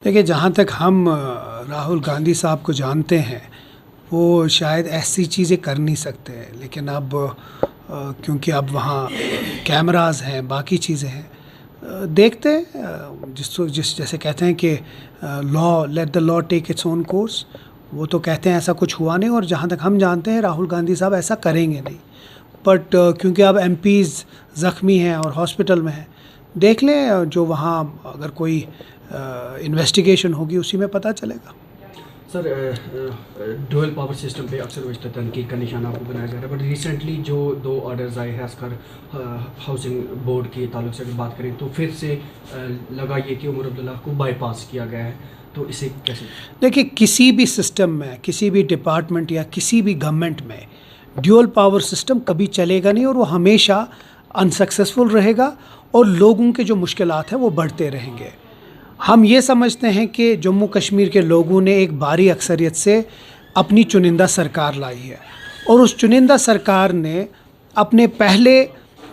देखिए, जहाँ तक हम राहुल गांधी साहब को जानते हैं, वो शायद ऐसी चीज़ें कर नहीं सकते हैं, लेकिन अब क्योंकि अब वहाँ कैमरास हैं, बाकी चीज़ें हैं, देखते हैं। जिस जैसे कहते हैं कि law, let the law take its own course, वो तो कहते हैं ऐसा कुछ हुआ नहीं, और जहाँ तक हम जानते हैं राहुल गांधी साहब ऐसा करेंगे नहीं। बट क्योंकि अब एमपीज़ ज़ख्मी हैं और हॉस्पिटल में हैं, देख लें जो वहाँ अगर कोई इन्वेस्टिगेशन होगी उसी में पता चलेगा। सर, डुअल पावर सिस्टम पे अक्सर वजह तनकीद का निशाना आपको बनाया जा रहा है, बट रिसेंटली जो 2 ऑर्डर्स आए हैं खासकर हाउसिंग बोर्ड के ताल्लुक से अगर बात करें तो फिर से लगा ये कि उमर अब्दुल्ला को बाईपास किया गया है, तो इसे कैसे? देखिए, किसी भी सिस्टम में, किसी भी डिपार्टमेंट या किसी भी गवर्नमेंट में ड्यूअल पावर सिस्टम कभी चलेगा नहीं, और वो हमेशा अनसक्सेसफुल रहेगा और लोगों के जो मुश्किलात हैं वो बढ़ते रहेंगे। हम ये समझते हैं कि जम्मू कश्मीर के लोगों ने एक भारी अक्सरियत से अपनी चुनिंदा सरकार लाई है, और उस चुनिंदा सरकार ने अपने पहले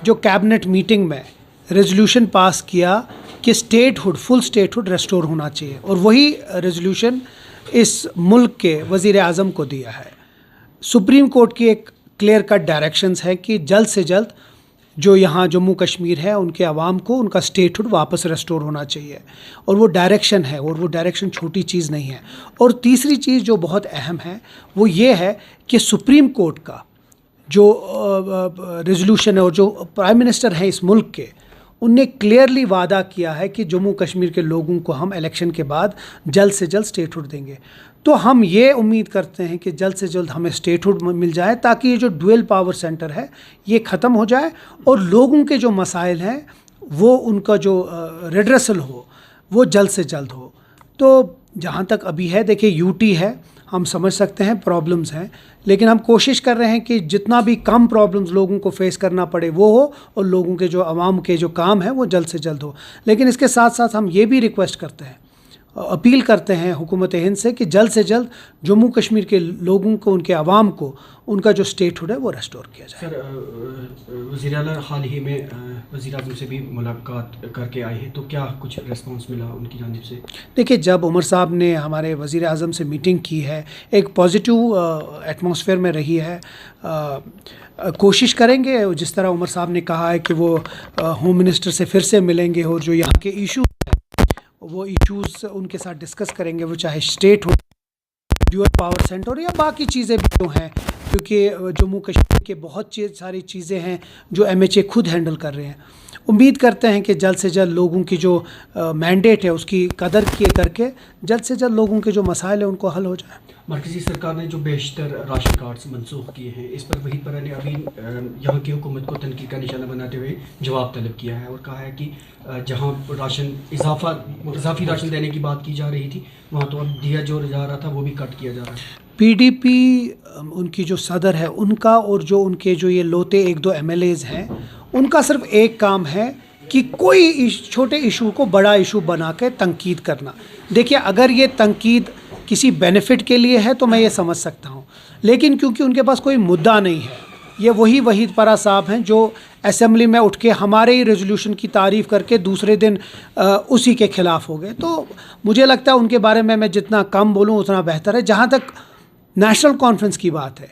जो कैबिनेट मीटिंग में रेजोल्यूशन पास किया कि स्टेटहुड, फुल स्टेटहुड रेस्टोर होना चाहिए, और वही रेजोल्यूशन इस मुल्क के वज़ीर आज़म को दिया है। सुप्रीम कोर्ट की एक क्लियर कट डायरेक्शंस है कि जल्द से जल्द जो यहाँ जम्मू कश्मीर है उनके आवाम को उनका स्टेटहुड वापस रेस्टोर होना चाहिए, और वो डायरेक्शन है, और वो डायरेक्शन छोटी चीज़ नहीं है। और तीसरी चीज़ जो बहुत अहम है वो ये है कि सुप्रीम कोर्ट का जो रेजोल्यूशन है, और जो प्राइम मिनिस्टर हैं इस मुल्क के, उनने क्लियरली वादा किया है कि जम्मू कश्मीर के लोगों को हम इलेक्शन के बाद जल्द से जल्द स्टेटहुड देंगे। तो हम ये उम्मीद करते हैं कि जल्द से जल्द हमें स्टेटहुड मिल जाए, ताकि ये जो डुअल पावर सेंटर है ये ख़त्म हो जाए, और लोगों के जो मसाइल हैं वो उनका जो रिड्रेसल हो वो जल्द से जल्द हो। तो जहाँ तक अभी है, देखिए यूटी है, हम समझ सकते हैं प्रॉब्लम्स हैं, लेकिन हम कोशिश कर रहे हैं कि जितना भी कम प्रॉब्लम्स लोगों को फेस करना पड़े वो हो, और लोगों के जो आवाम के जो काम है वो जल्द से जल्द हो। लेकिन इसके साथ साथ हम ये भी रिक्वेस्ट करते हैं, अपील करते हैं हुकूमत हिंद से कि जल्द से जल्द जम्मू कश्मीर के लोगों को, उनके आवाम को, उनका जो स्टेटहुड है वो रेस्टोर किया जाए। सर, वज़ीर आला हाल ही में वज़ीर आज़म से भी मुलाकात करके आए हैं, तो क्या कुछ रिस्पांस मिला उनकी जानिब से? देखिए, जब उमर साहब ने हमारे वज़ीर आज़म से मीटिंग की है, एक पॉजिटिव एटमॉस्फेयर में रही है। कोशिश करेंगे, जिस तरह उमर साहब ने कहा है कि वो होम मिनिस्टर से फिर से मिलेंगे, और जो यहाँ के इशू वो इश्यूज़ उनके साथ डिस्कस करेंगे, वो चाहे स्टेट हो, ड्यूअल पावर सेंटर या बाकी चीज़ें भी जो हैं, क्योंकि जम्मू कश्मीर के बहुत सारी चीज़ें हैं जो एमएचए खुद हैंडल कर रहे हैं। उम्मीद करते हैं कि जल्द से जल्द लोगों की जो मैंडेट है उसकी कदर किए करके जल्द से जल्द लोगों के जो मसाइल हैं उनको हल हो जाए। मरकज़ी सरकार ने जो बेशतर राशन कार्ड्स मनसूख किए हैं, इस पर वहीद परा ने अभी यहाँ की हुकूमत को तनकीद का निशाना बनाते हुए जवाब तलब किया है, और कहा है कि जहाँ राशन इजाफी राशन देने की बात की जा रही थी, वहाँ तो अब दिया जो जा रहा था वो भी कट किया जा रहा है। पीडीपी उनकी जो सदर है उनका, और जो उनके जो ये लोते 1-2 एमएलएज़ हैं, उनका सिर्फ एक काम है कि कोई छोटे इशू को बड़ा इशू बना के तनकीद करना। देखिए, अगर ये तनकीद किसी बेनिफिट के लिए है तो मैं ये समझ सकता हूँ, लेकिन क्योंकि उनके पास कोई मुद्दा नहीं है, ये वही वहीद परा साहब हैं जो असेंबली में उठ के हमारे ही रेजोल्यूशन की तारीफ़ करके दूसरे दिन उसी के ख़िलाफ़ हो गए। तो मुझे लगता है उनके बारे में मैं जितना कम बोलूँ उतना बेहतर है। जहाँ तक नेशनल कॉन्फ्रेंस की बात है,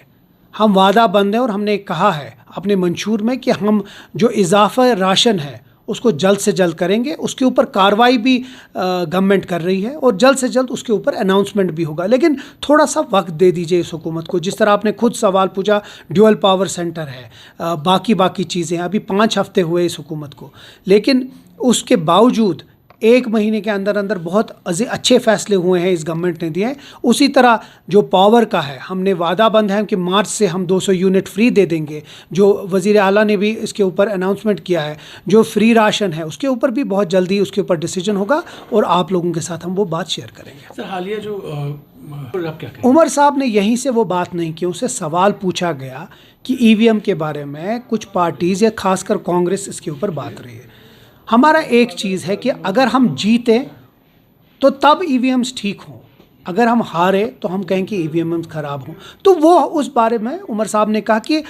हम वादा बंद हैं, और हमने कहा है अपने मंशूर में कि हम जो इजाफा राशन है उसको जल्द से जल्द करेंगे। उसके ऊपर कार्रवाई भी गवर्नमेंट कर रही है, और जल्द से जल्द उसके ऊपर अनाउंसमेंट भी होगा। लेकिन थोड़ा सा वक्त दे दीजिए इस हुकूमत को। जिस तरह आपने खुद सवाल पूछा, ड्यूअल पावर सेंटर है, बाकी चीज़ें हैं, अभी 5 हफ्ते हुए इस हुकूमत को, लेकिन उसके बावजूद 1 महीने के अंदर अंदर बहुत अच्छे फैसले हुए हैं इस गवर्नमेंट ने दिए हैं। उसी तरह जो पावर का है, हमने वादा बंद है कि मार्च से हम 200 यूनिट फ्री दे देंगे, जो वज़ीर आला ने भी इसके ऊपर अनाउंसमेंट किया है। जो फ्री राशन है उसके ऊपर भी बहुत जल्दी उसके ऊपर डिसीजन होगा, और आप लोगों के साथ हम वो बात शेयर करेंगे। सर, हालिया जो आप क्या कहें? उमर साहब ने यहीं से वो बात नहीं की, उनसे सवाल पूछा गया कि ईवीएम के बारे में कुछ पार्टीज़ या खासकर कांग्रेस इसके ऊपर बात रही है। हमारा एक चीज़ है कि अगर हम जीतें तो तब ईवीएम्स ठीक हों, अगर हम हारे तो हम कहें कि ईवीएम्स ख़राब हों। तो वो उस बारे में उमर साहब ने कहा कि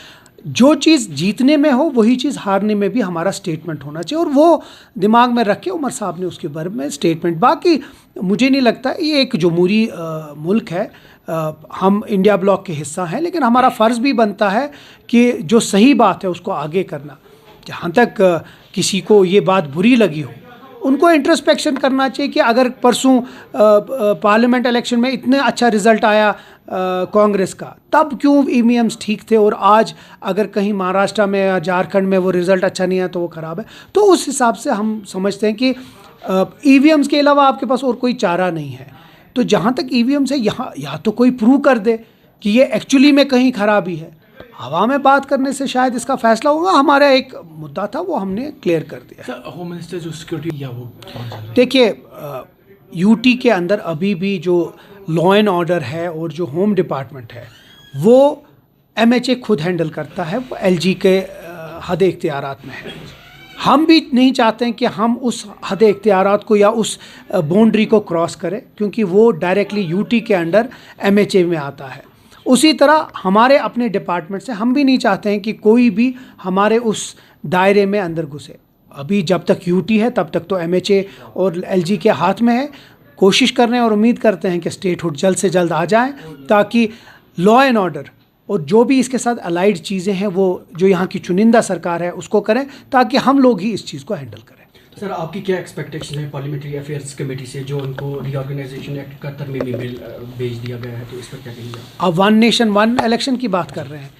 जो चीज़ जीतने में हो वही चीज़ हारने में भी हमारा स्टेटमेंट होना चाहिए, और वो दिमाग में रख के उमर साहब ने उसके बारे में स्टेटमेंट। बाकी मुझे नहीं लगता, ये एक जमहूरी मुल्क है, हम इंडिया ब्लॉक के हिस्सा हैं, लेकिन हमारा फ़र्ज़ भी बनता है कि जो सही बात है उसको आगे करना। जहाँ तक किसी को ये बात बुरी लगी हो, उनको इंट्रोस्पेक्शन करना चाहिए कि अगर परसों पार्लियामेंट इलेक्शन में इतने अच्छा रिज़ल्ट आया कांग्रेस का, तब क्यों ईवीएम्स ठीक थे, और आज अगर कहीं महाराष्ट्र में या झारखंड में वो रिज़ल्ट अच्छा नहीं है तो वो ख़राब है। तो उस हिसाब से हम समझते हैं कि ईवीएम्स के अलावा आपके पास और कोई चारा नहीं है। तो जहाँ तक ईवीएम्स है, यहाँ या तो कोई प्रूव कर दे कि ये एक्चुअली में कहीं ख़राबी है, हवा में बात करने से शायद इसका फैसला होगा। हमारा एक मुद्दा था वो हमने क्लियर कर दिया। सर, होम मिनिस्टर जो सिक्योरिटी या वो कौन सा है? देखिए, यूटी के अंदर अभी भी जो लॉ एंड ऑर्डर है और जो होम डिपार्टमेंट है वो एमएचए खुद हैंडल करता है, वो एलजी के हद इख्तियारात में है। हम भी नहीं चाहते हैं कि हम उस हद इख्तियारात को या उस बाउंड्री को क्रॉस करें, क्योंकि वो डायरेक्टली यूटी के अंडर एमएचए में आता है। उसी तरह हमारे अपने डिपार्टमेंट से हम भी नहीं चाहते हैं कि कोई भी हमारे उस दायरे में अंदर घुसे। अभी जब तक यूटी है तब तक तो एमएचए और एलजी के हाथ में है। कोशिश कर रहे हैं और उम्मीद करते हैं कि स्टेटहुड जल्द से जल्द आ जाएं, ताकि लॉ एंड ऑर्डर और जो भी इसके साथ अलाइड चीज़ें हैं वो जो यहाँ की चुनिंदा सरकार है उसको करें, ताकि हम लोग ही इस चीज़ को हैंडल करें। सर, आपकी क्या एक्सपेक्टेशन है पार्लियामेंट्री अफेयर्स कमेटी से, जो उनको रीऑर्गेनाइजेशन एक्ट का तरमीमी बिल भेज दिया गया है, तो इस पर क्या कहेंगे आप? अब वन नेशन वन इलेक्शन की बात कर रहे हैं,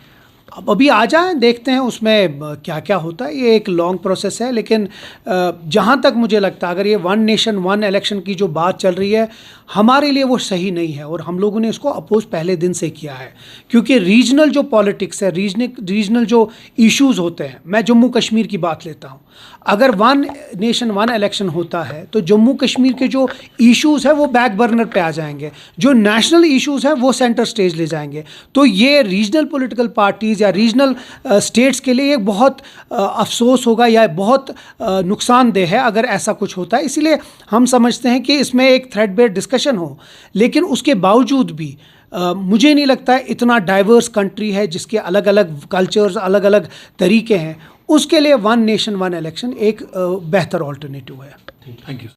अब अभी आ जाएं, देखते हैं उसमें क्या क्या होता है। ये एक लॉन्ग प्रोसेस है, लेकिन जहाँ तक मुझे लगता है अगर ये वन नेशन वन इलेक्शन की जो बात चल रही है हमारे लिए वो सही नहीं है, और हम लोगों ने इसको अपोज पहले दिन से किया है। क्योंकि रीजनल जो पॉलिटिक्स है, रीजनल जो इश्यूज़ होते हैं, मैं जम्मू कश्मीर की बात लेता हूँ, अगर वन नेशन वन इलेक्शन होता है तो जम्मू कश्मीर के जो इश्यूज़ हैं वो बैक बर्नर पे आ जाएंगे, जो नेशनल इश्यूज़ हैं वो सेंटर स्टेज ले जाएंगे। तो ये रीजनल पॉलिटिकल पार्टीज़ या रीजनल स्टेट्स के लिए एक बहुत अफसोस होगा या बहुत नुकसानदेह है अगर ऐसा कुछ होता है। इसीलिए हम समझते हैं कि इसमें एक थ्रेड बेस्ड डिस्कशन हो, लेकिन उसके बावजूद भी मुझे नहीं लगता है इतना डाइवर्स कंट्री है जिसके अलग अलग कल्चर्स, अलग अलग तरीके हैं, उसके लिए वन नेशन वन इलेक्शन एक बेहतर ऑल्टरनेटिव है। Thank you.